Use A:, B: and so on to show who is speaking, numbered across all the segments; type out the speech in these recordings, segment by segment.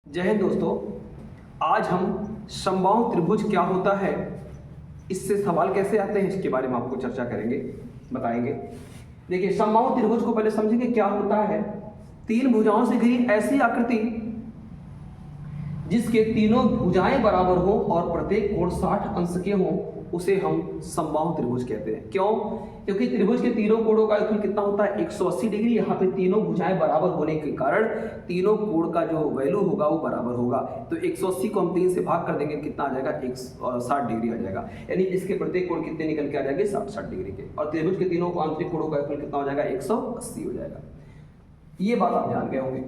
A: जय हिंद दोस्तों। आज हम समबाहु त्रिभुज क्या होता है, इससे सवाल कैसे आते हैं, इसके बारे में आपको चर्चा करेंगे, बताएंगे। देखिए, समबाहु त्रिभुज को पहले समझेंगे क्या होता है। तीन भुजाओं से घिरी ऐसी आकृति जिसके तीनों भुजाएं बराबर हो और प्रत्येक कोण 60 अंश के हो, उसे हम समबाहु त्रिभुज कहते हैं। क्यों? क्योंकि त्रिभुज के तीनों कोणों का योगफल कितना होता है 180 डिग्री। यहाँ पे तीनों भुजाएं बराबर होने के कारण तीनों कोण का जो वैल्यू होगा वो बराबर होगा। तो 180 को हम 3 से भाग कर देंगे, कितना आ जाएगा 60 डिग्री आ जाएगा। यानी इसके प्रत्येक कोण कितने निकल के आ जाएंगे 60 डिग्री के। और त्रिभुज के तीनों आंतरिक कोणों का योगफल कितना हो जाएगा 180 हो जाएगा। ये बात आप जान गए होंगे।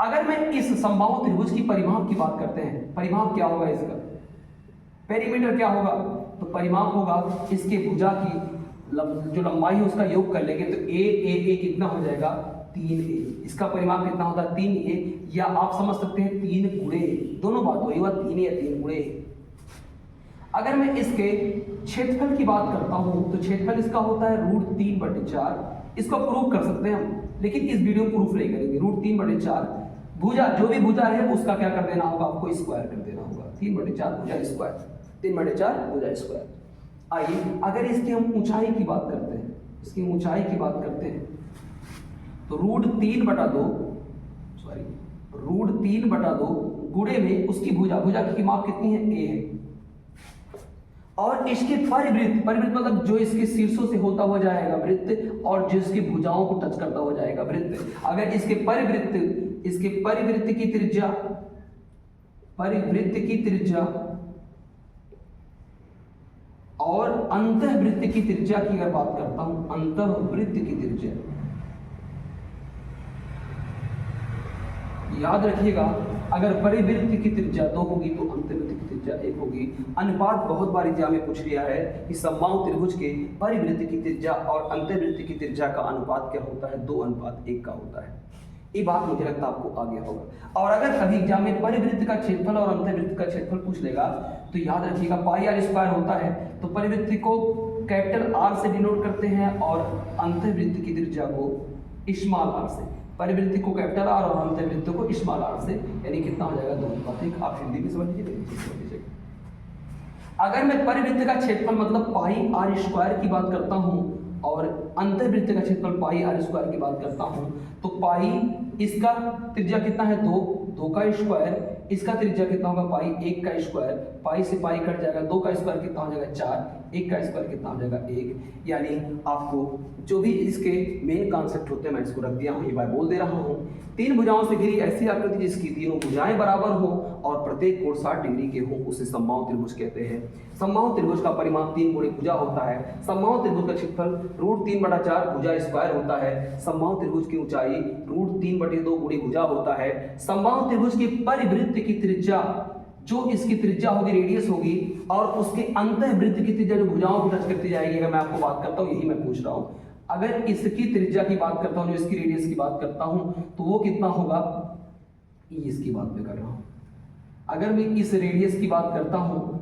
A: अगर मैं इस समबाहु त्रिभुज की परिमाप की बात करते हैं, परिमाप क्या होगा इसका, पेरीमीटर क्या होगा, तो परिमाप होगा इसके भुजा की जो लंबाई है उसका योग कर लेंगे तो ए कितना हो जाएगा 3a। इसका परिमाप कितना होता है 3a, या आप समझ सकते हैं 3 गुणे, दोनों बात वही हुआ 3 या 3 गुणे। अगर मैं इसके क्षेत्रफल की बात करता हूं तो क्षेत्रफल इसका होता है √3/4। इसको प्रूव कर सकते हैं हम, लेकिन इस वीडियो में प्रूफ नहीं करेंगे। √3/4 भुजा, जो भी भुजा है उसका क्या कर देना होगा, आपको स्क्वायर कर देना होगा। 3/4 भुजा स्क्वायर, 3/4 भुजा स्क्वायर। आइए अगर इसकी हम ऊंचाई की बात करते हैं, इसकी ऊंचाई की बात करते हैं तो √3/2 गुणे में उसकी भुजा की माप कितनी है a है, और इसके परिवृत्त मतलब जो इसके शीर्षों से होता हुआ जाएगा वृत्त, और जो इसकी भुजाओं को टच करता हुआ जाएगा वृत्त। अगर इसके परिवृत्त की त्रिज्या और अंतःवृत्त की त्रिज्या की अगर बात करता हूं, अंतःवृत्त की त्रिज्या, याद रखिएगा, अगर परिवृत्त की त्रिज्या 2 होगी तो अंतःवृत्त की त्रिज्या 1 होगी। अनुपात बहुत बार एग्जाम में पूछ लिया है कि समबाहु त्रिभुज के परिवृत्त की त्रिज्या और अंतःवृत्त की त्रिज्या का अनुपात क्या होता है, 2:1 का होता है। ये बात मुझे लगता है आपको आ गया होगा। और अगर कभी एग्जाम में परिवृत्त का क्षेत्रफल और अंतःवृत्त का क्षेत्रफल पूछ लेगा तो याद रखिएगा πr² होता है, तो परिवृत्त को कैपिटल R से डिनोट करते हैं और अंतःवृत्त की त्रिज्या को स्मॉल r से। परिवृत्त को कैपिटल R और अंतःवृत्त को स्मॉल r से, यानी कितना हो जाएगा 2:1। आप हिंदी में समझ लीजिए। अगर मैं परिवृत्त का क्षेत्रफल मतलब πr² की बात करता हूं और अंतःवृत्त का क्षेत्रफल πr² की बात करता हूं, तो पाई इसका त्रिज्या कितना है 2 का स्क्वायर, इसका त्रिज्या कितना होगा पाई 1 का स्क्वायर, पाई से पाई कट जाएगा, 2 का स्क्वायर कितना हो जाएगा 4, 1 का स्क्वायर कितना हो जाएगा 1। यानी आपको जो भी इसके मेन कॉन्सेप्ट होते हैं मैं इसको रख दिया हूँ, ये बार बोल दे रहा हूँ। तीन भुजाओं से घिरी ऐसी आकृति जिसकी तीनों भुजाएं बराबर हो और प्रत्येक कोण 60 डिग्री के हो, उसे समबाहु त्रिभुज कहते हैं। समबाहु त्रिभुज का परिमाप 3 गुणे भुजा होता है। समबाहु त्रिभुज का क्षेत्रफल √3/4 भुजा स्क्वायर होता है। समबाहु त्रिभुज की ऊंचाई √3/2 गुणे भुजा होता है। समबाहु त्रिभुज की परिवृत्त की त्रिज्या, जो इसकी त्रिज्या होगी रेडियस होगी, और उसके अंतःवृत्त की त्रिज्या जो भुजाओं को टच करती जाएगी। अगर मैं आपको बात करता हूँ, यही मैं पूछ रहा हूँ, अगर इसकी त्रिज्या की बात करता हूँ, जो इसकी रेडियस की बात करता हूँ, तो वो कितना होगा, इसकी बात मैं कर रहा हूँ। अगर मैं इस रेडियस की बात करता हूँ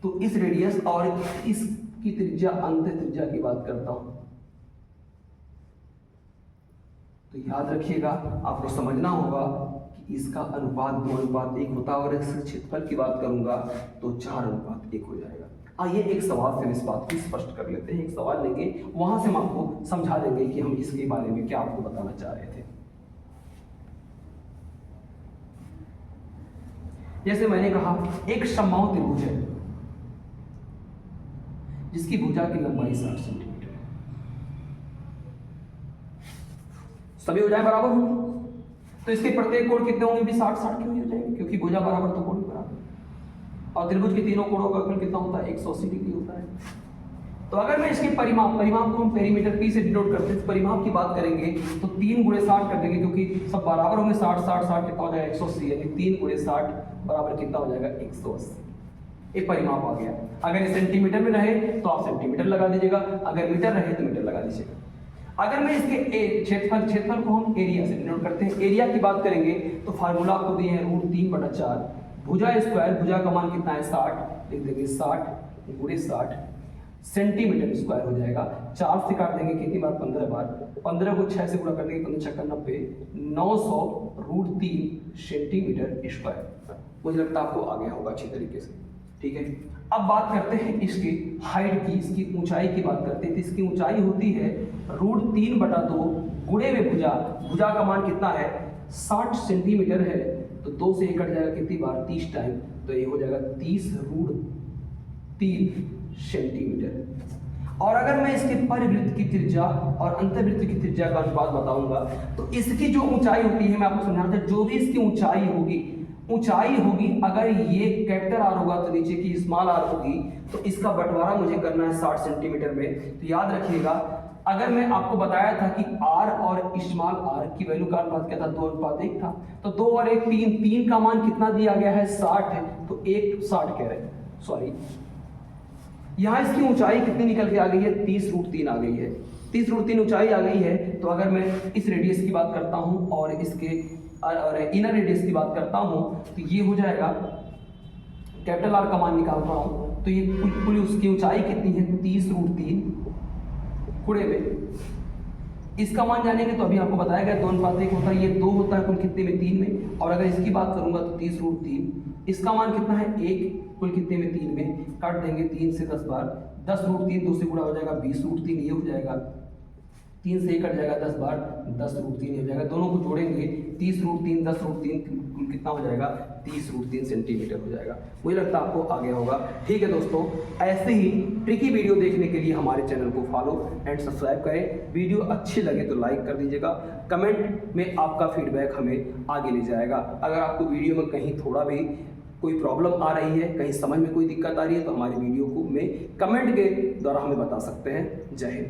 A: तो इस रेडियस और इसकी त्रिज्या अंत त्रिज्या की बात करता हूँ, तो याद रखिएगा आपको समझना होगा कि इसका अनुपात 2:1 होता है। और इस क्षेत्रफल की बात करूंगा तो 4:1 हो जाएगा। आइए एक सवाल से हम इस बात को स्पष्ट कर लेते हैं। एक सवाल लेंगे, वहां से हम आपको समझा देंगे कि हम इसके बारे में क्या आपको बताना चाह रहे थे। जैसे मैंने कहा, एक समबाहु त्रिभुज है जिसकी भुजा की लंबाई 60 सेंटीमीटर है। सभी भुजाएं बराबर होंगी तो इसके प्रत्येक कोण कितने होंगे भी 60 के हो जाएंगे, क्योंकि भुजा बराबर तो कोण बराबर। और त्रिभुज के तीनों कोणों का कोण कितना होता है 180 डिग्री होता है। तो अगर मैं इसके परिमाप को हम पेरीमीटर p से डिनोट करते हैं, परिमाप की बात करेंगे तो 3 × 60 कर देंगे, क्योंकि सब बराबर होंगे। 60 कितना हो जाएगा 180, यानी 3 × 60 बराबर कितना हो जाएगा 180। एक परिमाप आ गया। अगर सेंटीमीटर में रहे तो आप सेंटीमीटर लगा दीजिएगा, अगर मीटर रहे तो मीटर लगा दीजिएगा। अगर मैं इसके क्षेत्रफल को हम एरिया से डिनोट करते हैं, एरिया की बात करेंगे तो फार्मूला आपको दिए हैं √3/4 भुजा स्क्वायर, भुजा का मान कितना है 60, लिख देंगे 60 × 60 सेंटीमीटर स्क्वायर हो जाएगा। 4 से काट देंगे कितनी बार, 15 बार, 15 को 6 से गुणा कर देंगे, 15 छक्का 90, 900√3 सेंटीमीटर स्क्वायर। मुझे लगता है आपको आ गया होगा अच्छी तरीके से, ठीक है। अब बात करते हैं इसकी हाइट की, इसकी ऊंचाई की बात करते हैं। तो इसकी ऊंचाई होती है √3/2 गुणे में भुजा, भुजा का मान कितना है 60 सेंटीमीटर है, तो 2 से 1 कट जाएगा कितनी बार, 30 टाइम, तो ये हो जाएगा 30√3 सेंटीमीटर। और अगर मैं इसके परिवृत्त की त्रिज्या और अंतर्वृत्त की त्रिज्या का अनुपात बताऊंगा, तो इसकी जो ऊंचाई होती है, मैं आपको समझाना था, जो भी इसकी ऊंचाई होगी अगर ये कैपिटल आर होगा तो नीचे की स्मॉल आर होगी, तो इसका बंटवारा मुझे करना है 60 सेंटीमीटर में। तो याद रखिएगा, अगर मैं आपको बताया था कि आर और स्मॉल आर की वैल्यू का अनुपात क्या था, 2:1 था, तो 2 और 1 3, 3 का मान कितना दिया गया है 60 है, तो 1 60 कह रहे हैं, सॉरी यहाँ इसकी ऊंचाई कितनी निकल के आ गई है, 30√3 आ गई है, 30√3 ऊंचाई आ गई है। तो अगर मैं इस रेडियस की बात करता हूं और इसके और इनर रेडियस की बात करता हूं, तो ये हो जाएगा, कैपिटल आर का मान निकालता हूं, तो ये कुल उसकी ऊंचाई कितनी है 30√3 गुणे में इसका मान जानेंगे, तो अभी आपको बताया गया 2:1 होता है, ये 2 होता है कुल कितने में 3 में। और अगर इसकी बात करूंगा तो 30√3 इसका मान कितना है 1 कुल कितने में 3 में, काट देंगे 3 से 10 बार, 10√3 2 से गुणा हो जाएगा 20√3, ये हो जाएगा 3 से 1 कट जाएगा 10 बार, 10√3 हो जाएगा। दोनों को जोड़ेंगे 30√3 10√3 कुल कितना हो जाएगा 30√3 सेंटीमीटर हो जाएगा। मुझे लगता है आपको आ गया होगा। ठीक है दोस्तों, ऐसे ही ट्रिकी वीडियो देखने के लिए हमारे चैनल को फॉलो एंड सब्सक्राइब करें। वीडियो अच्छी लगे तो लाइक कर दीजिएगा, कमेंट में आपका फीडबैक हमें आगे ले जाएगा। अगर आपको वीडियो में कहीं थोड़ा भी कोई प्रॉब्लम आ रही है, कहीं समझ में कोई दिक्कत आ रही है, तो हमारी वीडियो को में कमेंट के द्वारा हमें बता सकते हैं। जय हिंद।